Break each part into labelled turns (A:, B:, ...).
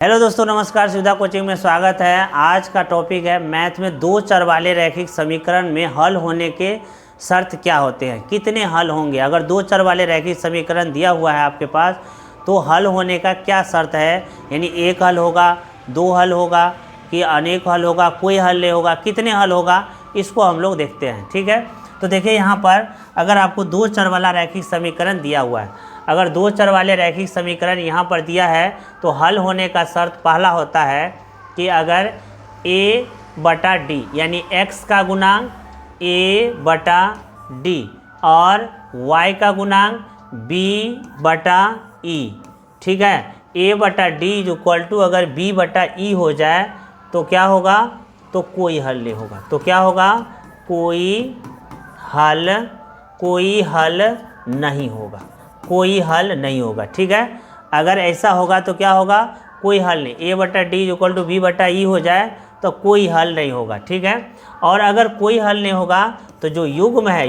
A: Hello दोस्तों, नमस्कार। सुविधा कोचिंग में स्वागत है। आज का टॉपिक है मैथ में दो चर वाले रैखिक समीकरण में हल होने के शर्त क्या होते हैं, कितने हल होंगे। अगर दो चर वाले रैखिक समीकरण दिया हुआ है आपके पास तो हल होने का क्या शर्त है, यानी एक हल होगा, दो हल होगा कि अनेक हल होगा, कोई हल नहीं होगा, कितने हल होगा, इसको हम लोग देखते हैं। ठीक है, तो देखिए यहाँ पर अगर आपको दो चर वाला रैखिक समीकरण दिया हुआ है, अगर दो चर वाले रैखिक समीकरण यहाँ पर दिया है तो हल होने का शर्त पहला होता है कि अगर a बटा डी यानी x का गुणांक a बटा डी और y का गुणांक b बटा e, ठीक है, a बटा डी इज इक्वल टू अगर b बटा e हो जाए तो क्या होगा, तो कोई हल नहीं होगा। तो क्या होगा, कोई हल नहीं होगा, कोई हल नहीं होगा। ठीक है, अगर ऐसा होगा तो क्या होगा, कोई हल नहीं। a बटा डी इक्वल टू बी बटा ई हो जाए तो कोई हल नहीं होगा। ठीक है, और अगर कोई हल नहीं होगा तो जो युग्म है,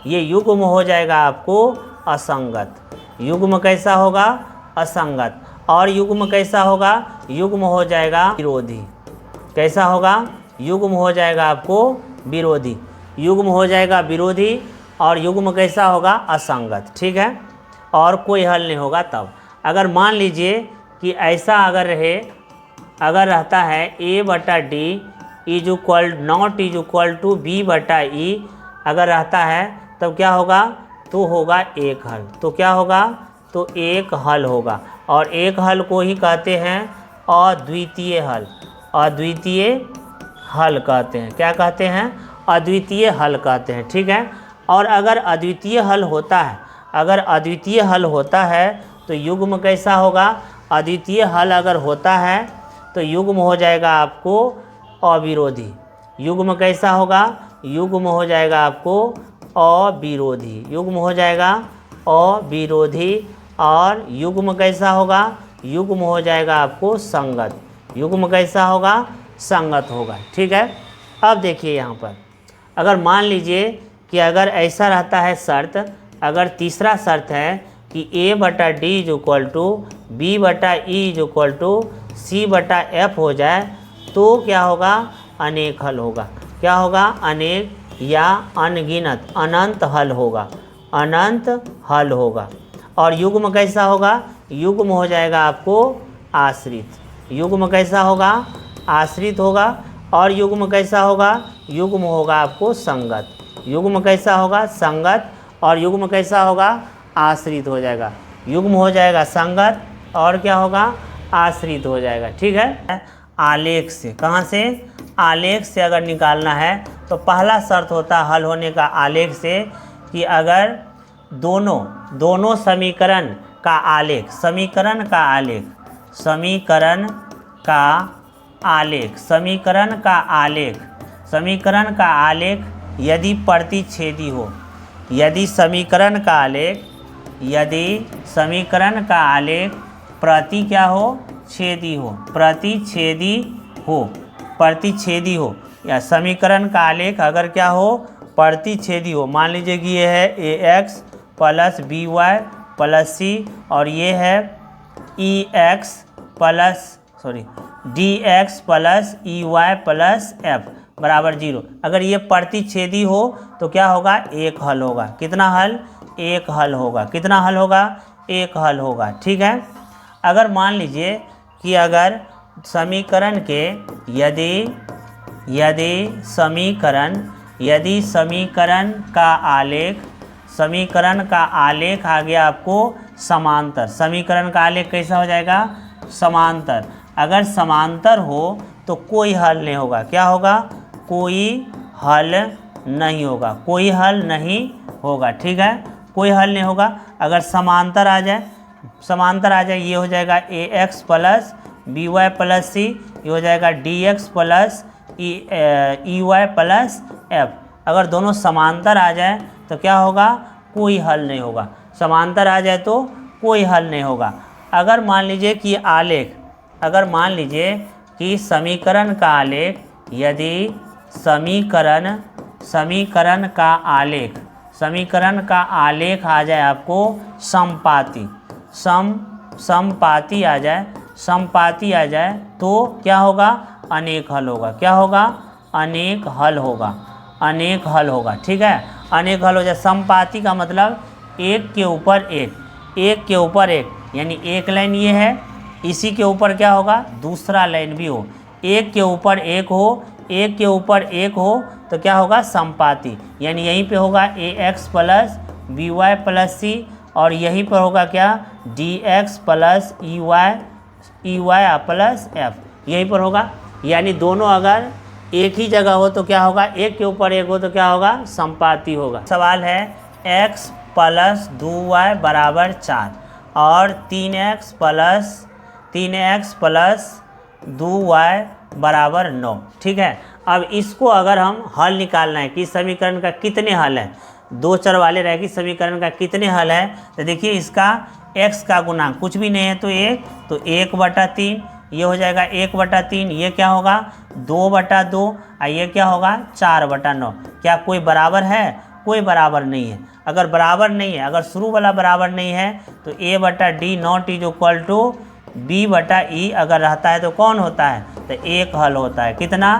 A: ये युग्म हो जाएगा आपको असंगत। युग्म कैसा होगा, असंगत। और युग्म कैसा होगा, युग्म हो जाएगा विरोधी। कैसा होगा, युग्म हो जाएगा आपको विरोधी। युग्म हो जाएगा विरोधी और युग्म कैसा होगा, असंगत। ठीक है, और कोई हल नहीं होगा। तब अगर मान लीजिए कि ऐसा अगर रहता है a बटा D is equal not is equal to B बटा ई, अगर रहता है तब क्या होगा, तो होगा एक हल। तो क्या होगा, तो एक हल होगा। और एक हल को ही कहते हैं अद्वितीय हल। अद्वितीय हल कहते हैं, क्या कहते हैं, अद्वितीय हल कहते हैं। ठीक है, और अगर अद्वितीय हल होता है, अगर अद्वितीय हल होता है तो युग्म कैसा होगा, अद्वितीय हल अगर होता है तो युग्म हो जाएगा आपको अविरोधी। युग्म कैसा होगा, युग्म हो जाएगा आपको अविरोधी। युग्म हो जाएगा अविरोधी। और युग्म कैसा होगा, युग्म हो जाएगा आपको संगत। युग्म कैसा होगा, संगत होगा। ठीक है, अब देखिए यहाँ पर अगर मान लीजिए कि अगर ऐसा रहता है शर्त, अगर तीसरा शर्त है कि a बटा D is equal to B बटा E is equal to C बटा एफ हो जाए तो क्या होगा, अनेक हल होगा। क्या होगा, अनेक या अनगिनत, अनंत हल होगा, अनंत हल होगा। और युग्म कैसा होगा, युग्म हो जाएगा आपको आश्रित। युग्म कैसा होगा, आश्रित होगा। और युग्म कैसा होगा, युग्म होगा आपको संगत। युग्म कैसा होगा, संगत। और युग्म कैसा होगा, आश्रित हो जाएगा। युग्म हो जाएगा संगत और क्या होगा, आश्रित हो जाएगा। ठीक है, आलेख से, कहाँ से, आलेख से अगर निकालना है तो पहला शर्त होता है हल होने का आलेख से कि अगर दोनों समीकरण का आलेख, समीकरण का आलेख, समीकरण का आलेख, समीकरण का आलेख, समीकरण का आलेख यदि प्रतिच्छेदी हो, यदि समीकरण का आलेख, यदि समीकरण का आलेख प्रति क्या हो, छेदी हो, प्रतिच्छेदी हो, प्रतिच्छेदी हो, या समीकरण का आलेख अगर क्या हो, प्रतिच्छेदी हो। मान लीजिए कि ये है ax plus B Y plus C और ये है D X plus E Y plus F बराबर 0। अगर ये प्रतिच्छेदी हो तो क्या होगा, एक हल होगा। कितना हल, एक हल होगा। कितना हल होगा, एक हल होगा। ठीक है, अगर मान लीजिए कि अगर समीकरण के यदि समीकरण का आलेख, समीकरण का आलेख आ गया आपको समांतर। समीकरण का आलेख कैसा हो जाएगा, समांतर। अगर समांतर हो तो कोई हल नहीं होगा। क्या होगा, कोई हल नहीं होगा, कोई हल नहीं होगा। ठीक है, कोई हल नहीं होगा। अगर समांतर आ जाए, समांतर आ जाए, ये हो जाएगा ax plus B Y plus C, ये हो जाएगा dx plus E Y plus F. अगर दोनों समांतर आ जाए तो क्या होगा, कोई हल नहीं होगा। समांतर आ जाए तो कोई हल नहीं होगा। अगर मान लीजिए कि आलेख, अगर मान लीजिए कि समीकरण का आलेख, यदि समीकरण का आलेख, समीकरण का आलेख आ जाए आपको समपाती, समपाती आ जाए समपाती आ जाए तो क्या होगा, अनेक हल होगा। क्या होगा, अनेक हल होगा, अनेक हल होगा। ठीक है, अनेक हल हो जाए। समपाती का मतलब एक के ऊपर एक, एक के ऊपर एक, यानी एक लाइन ये है, इसी के ऊपर क्या होगा, दूसरा लाइन भी हो, एक के ऊपर एक हो, एक के ऊपर एक हो तो क्या होगा, समपाती। यानी यहीं पे होगा ax plus B Y plus C, और यहीं पर होगा क्या, dx plus E Y plus F, यहीं पर होगा। यानी दोनों अगर एक ही जगह हो तो क्या होगा, एक के ऊपर एक हो तो क्या होगा, समपाती होगा। सवाल है x प्लस 2y बराबर 4 और 3x प्लस 2y बराबर 9। ठीक है, अब इसको अगर हम हल निकालना है कि समीकरण का कितने हल है, दो चर वाले रैखिक समीकरण का कितने हल है, तो देखिए इसका x का गुणांक कुछ भी नहीं है तो 1, तो 1/3 ये हो जाएगा, 1/3 ये क्या होगा, 2/2, और ये क्या होगा, 4/9। क्या कोई बराबर है, कोई बराबर नहीं है। अगर बराबर नहीं है, अगर शुरू वाला बराबर नहीं है तो a/d not is equal to b/e अगर रहता है तो कौन होता है, तो एक हल होता है। कितना,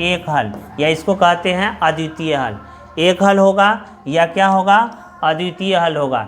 A: एक हल, या इसको कहते हैं अद्वितीय हल। एक हल होगा या क्या होगा, अद्वितीय हल होगा।